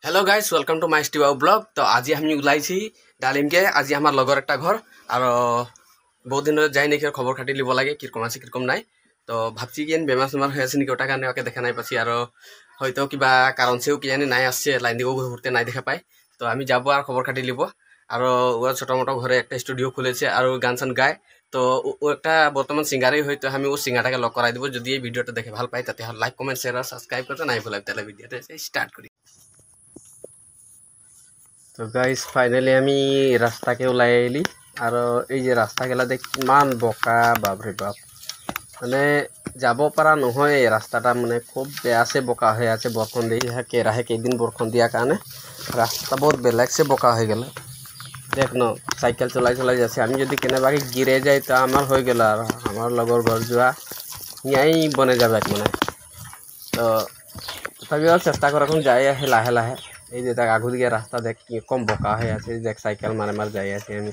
Hello guys welcome to my स्टीवा blog. तो आज आम ऊल्सी डालिम के आज आम लगर एक घर और बहुत दिन जाए नहीं खबर खाटी लब लगे किरकम आसे किरकम ना। तो भावची कि बेमार सेमार हो आसे निकी कारण देखा ना पासी और हयतो क्या कारण से कि ना आसছে लाइन दिक घूरते ना देखा पाए। तो आम जब और खबर खाटी लब और छोटो मोटो घरे एक स्टूडियो खुले और गान चान गाए। तो एक बर्तमान सिंगारे हयतो हमें वो सिंगारे लग करा दी जो भिडिओ देखे भल पाए तक लाइक कमेंट शेयर और सब्सक्राइब करते ना भूल भिडिओ स्टार्ट करी। तो गाइस फाइनली आमी रास्ता के ओलाई आइली और ये रास्ता गेला देख इमान बोका बाप रे बाप माने जाबो पारा নহয় रास्ताटा माने खूब बेया से बोका हो आछे बरखन दी केराहे केदिन बरखन दिया कारणे रास्ता बहुत बेलेग से बोका हो गेल। देख न साइकेल चलाई चलाई जाछे आमी जदि केनेबाके गिरे जाई तो आमार हो गेल और आमार लगर घर जुआ यही बने जाबे माने। तो तथापि चेष्टा कर जाए आसे लाहे लाहे ये देख आगु दिके रास्ता देख कम बोका है देख साइकेल मारे मारे जाए आसे आमी।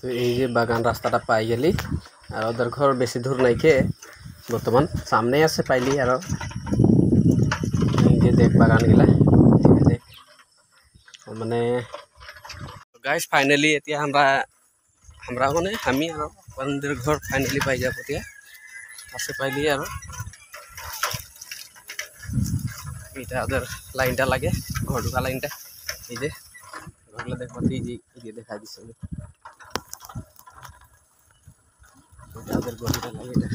तो ये बागान रास्ता पाई गली और उधर घर बेसि दूर नहीं के बर्तमान सामने आसे पाइली और ये देख बागान गिला देख माने गाइस फाइनली एतिया हमरा माने हमी और अपन घर फाइनली पाई जा पतिया आसे पाइली और इटा उधर लाइनटा लगे घर ढुका लाइनटा ये घर देख पाती ये देखा दी सब उधर गलिटा लगे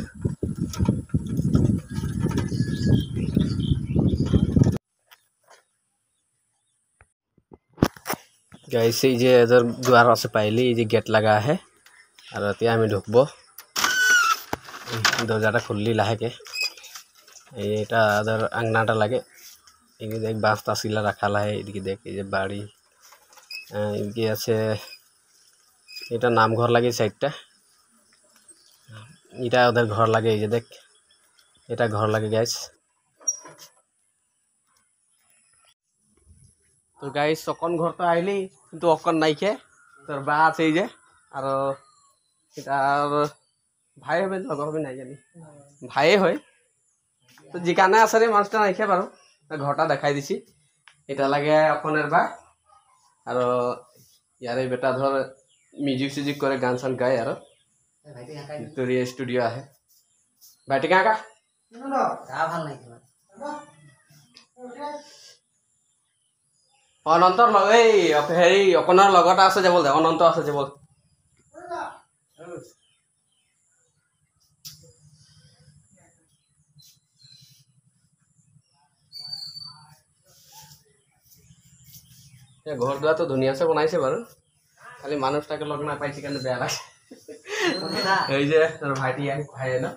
गाइस ये इधर द्वार से पाइली ये गेट लगा है और এতিয়া আমি ঢুকবো दरजाटा खुलली लाहे के এটা इधर आंगनाटा लगे ये देख बाँस तासिला रखा है इनकी देख ये बाड़ी इनकी आछे এটা नाम घर लगे साइडटा इटा उधर घर लगे ये देख এটা घर लगे गाइस। तो गाइस अकन घर तो आइली किन्तु अकन नहीं खे तोर बा आछे जे और इटार भाई हबे लगो हबे नहीं जानी भाई होय तो जिकाने आसरे मानसटा नहीं खे बारो घरटा देखाई दिसी এটা লাগে অকনের বা আর ইয়ারে বেটা ধর মিউজিক সিজিক করে গান সান গায় আর ভিক্টোরিয়া স্টুডিও আহে ভাইটি কাকা গা ভাল নাই অনন্তৰ এই হেৰি অকনৰ লগটা আছে যে বল অনন্ত আছে যে বল घर दुआ तो धुनिया से बनाइसे बार खाली मानुषटा के लग ना पाइछि कारण बेया लागे এই যে তোর ভাইটি আই ভাই না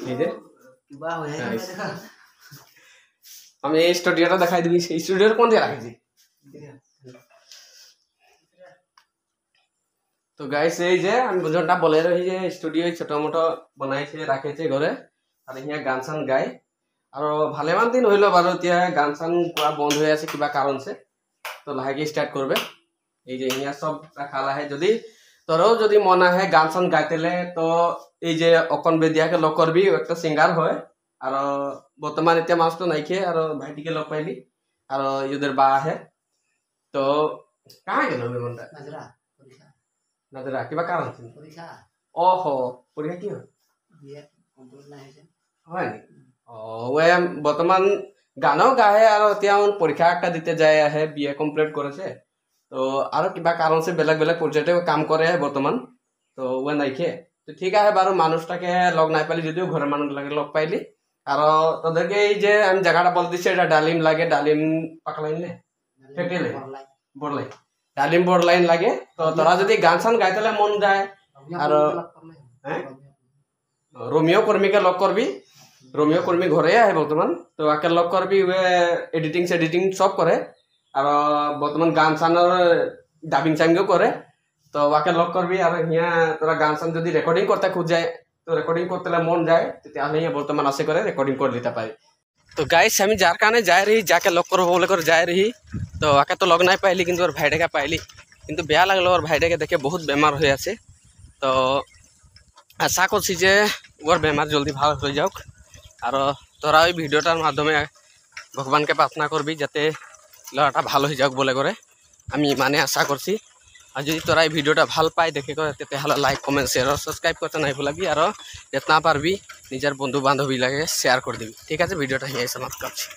এই যে কিবা হই দেখা আমি এই স্টুডিওটা দেখাই দিবি এই স্টুডিওর কোন দিকে রাখিছি। তো গাইস এই যে আমি বুঝনটা বলে রই যে স্টুডিও ছোট মোটো বানাইছে রাখেছে ঘরে আর ইয়া গান সান গায় और भालेमान दिन हईल बार गान चान पूरा बंद हो आसे क्या कारण से तो लाहे स्टार्ट करबे ये सब रखा है जदि तोरो जदि मन है गान चान गाइतेले तो ये अकन बेदिया के लग करबी एक सिंगार है और बर्तमान इतना मास तो नहीं खे और भाईटी के लग पाइली और इधर बा है तो कहाँ गल मनटा नजरा क्या कारण ओहो परीक्षा कि है वे बर्तमान गानो गाए और परीक्षा एक दीते जाए है बीए कमप्लीट करे तो और क्या कारण से बेलेग बेलेग प्रोजेक्टे काम करे है बर्तमान तो वे नहीं खे तो ठीक है बार मानुषटा के लग ना पाली जो घर मानुष लगे लग पाइली और तोदेर के जगह बोल दी डालिम लगे डालिम पाकलाइन ने फेटेले बड़लाई डालिम बड़लाइन लगे तो तोरा जो गान चान गाइते मन जाए और रोमियो कर्मी के लग करबी रोमियो कर्मी घरे है बर्तमान तो आके लग करबी वे एडिटिंग सेडिटिंग सब करे और बर्तमान गान चान डाबिंग चाबिंग करे तो आके लग करबी और यहाँ तोरा गान चान जब रेकर्डिंग करते खुद जाए तो रेकर्डिंग करते मन जाए बर्तमान आसे करे रेकर्डिंग कर लेता पाए। तो गाइस हमें जार कारण जाए रही जाके लग करो बोले कर जाए रही तो आके तो लग नहीं पाइली किन्तु और भाईटे का पाइली किन्तु बेया लगल और भाईटे के देखे बहुत बेमार हो आसे तो आशा करছি যে ওর বেমার জলদি ভালো হয়ে যাওক আর তোরা ওই ভিডিওটার মাধ্যমে ভগবানকে প্রার্থনা করবি যাতে লড়াটা ভালো হয়ে যাক বলে করে আমি মানে আশা করছি। আর যদি তোরা এই ভিডিওটা ভাল পাই দেখে করে তেতিয়াহ'লে লাইক কমেন্ট শ্বেয়ার আর সাবস্ক্রাইব করতে নাই ভুলাবি আর যেতনা পারবি নিজের বন্ধু বান্ধবী লাগে শেয়ার করে দিবি। ঠিক আছে, ভিডিওটা হিয়াই সমাপ্ত করছি।